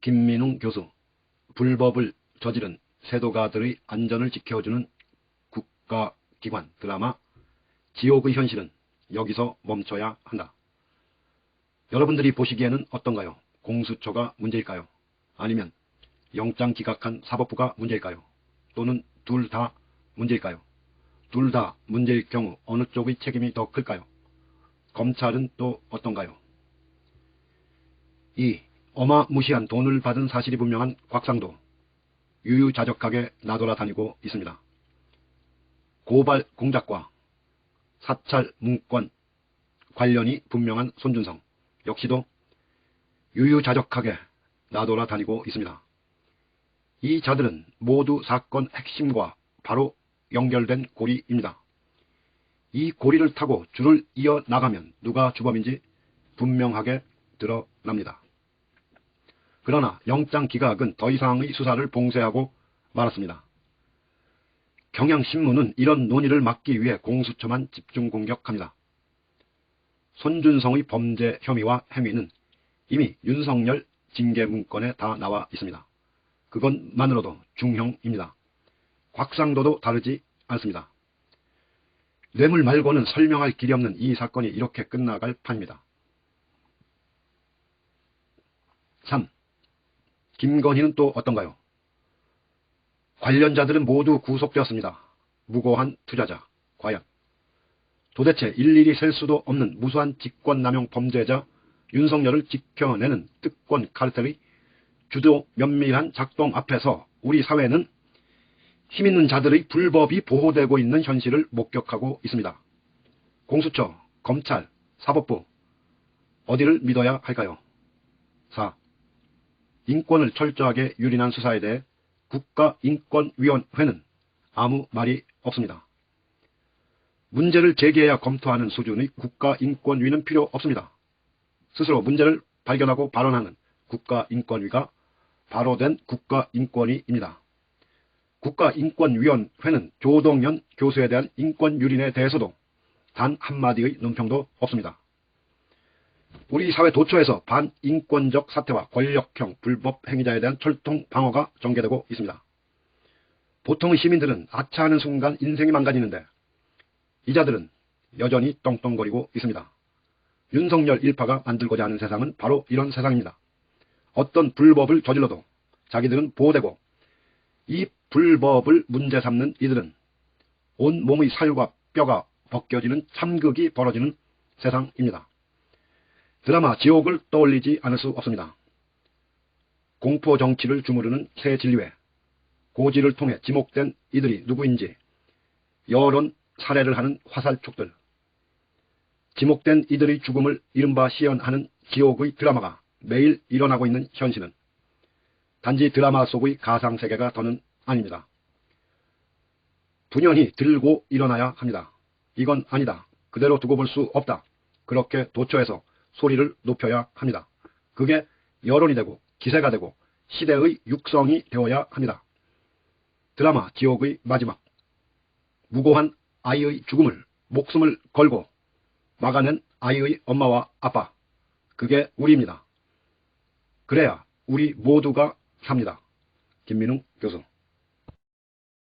김민웅 교수, 불법을 저지른 세도가들의 안전을 지켜주는 국가기관 드라마 지옥의 현실은 여기서 멈춰야 한다. 여러분들이 보시기에는 어떤가요? 공수처가 문제일까요? 아니면 영장 기각한 사법부가 문제일까요? 또는 둘 다 문제일까요? 둘 다 문제일 경우 어느 쪽의 책임이 더 클까요? 검찰은 또 어떤가요? 이 어마무시한 돈을 받은 사실이 분명한 곽상도, 유유자적하게 나돌아다니고 있습니다. 고발 공작과 사찰 문건 관련이 분명한 손준성 역시도 유유자적하게 나돌아다니고 있습니다. 이 자들은 모두 사건 핵심과 바로 연결된 고리입니다. 이 고리를 타고 줄을 이어나가면 누가 주범인지 분명하게 드러납니다. 그러나 영장 기각은 더 이상의 수사를 봉쇄하고 말았습니다. 경향신문은 이런 논의를 막기 위해 공수처만 집중 공격합니다. 손준성의 범죄 혐의와 행위는 이미 윤석열 징계 문건에 다 나와 있습니다. 그것만으로도 중형입니다. 곽상도도 다르지 않습니다. 뇌물 말고는 설명할 길이 없는 이 사건이 이렇게 끝나갈 판입니다. 3. 김건희는 또 어떤가요? 관련자들은 모두 구속되었습니다. 무고한 투자자, 과연 도대체 일일이 셀 수도 없는 무수한 직권남용 범죄자 윤석열을 지켜내는 특권 카르텔의 주도 면밀한 작동 앞에서 우리 사회는 힘있는 자들의 불법이 보호되고 있는 현실을 목격하고 있습니다. 공수처, 검찰, 사법부 어디를 믿어야 할까요? 4. 인권을 철저하게 유린한 수사에 대해 국가인권위원회는 아무 말이 없습니다. 문제를 제기해야 검토하는 수준의 국가인권위는 필요 없습니다. 스스로 문제를 발견하고 발언하는 국가인권위가 바로 된 국가인권위입니다. 국가인권위원회는 조동연 교수에 대한 인권 유린에 대해서도 단 한마디의 논평도 없습니다. 우리 사회 도처에서 반인권적 사태와 권력형 불법 행위자에 대한 철통 방어가 전개되고 있습니다. 보통의 시민들은 아차하는 순간 인생이 망가지는데 이 자들은 여전히 떵떵거리고 있습니다. 윤석열 일파가 만들고자 하는 세상은 바로 이런 세상입니다. 어떤 불법을 저질러도 자기들은 보호되고 이 불법을 문제 삼는 이들은 온몸의 살과 뼈가 벗겨지는 참극이 벌어지는 세상입니다. 드라마 지옥을 떠올리지 않을 수 없습니다. 공포 정치를 주무르는 새 진리회, 고지를 통해 지목된 이들이 누구인지 여론 살해를 하는 화살촉들, 지목된 이들의 죽음을 이른바 시연하는 지옥의 드라마가 매일 일어나고 있는 현실은 단지 드라마 속의 가상세계가 더는 아닙니다. 분연히 들고 일어나야 합니다. 이건 아니다. 그대로 두고 볼 수 없다. 그렇게 도처에서 소리를 높여야 합니다. 그게 여론이 되고 기세가 되고 시대의 육성이 되어야 합니다. 드라마 지옥의 마지막, 무고한 아이의 죽음을 목숨을 걸고 막아낸 아이의 엄마와 아빠, 그게 우리입니다. 그래야 우리 모두가 삽니다. 김민웅 교수.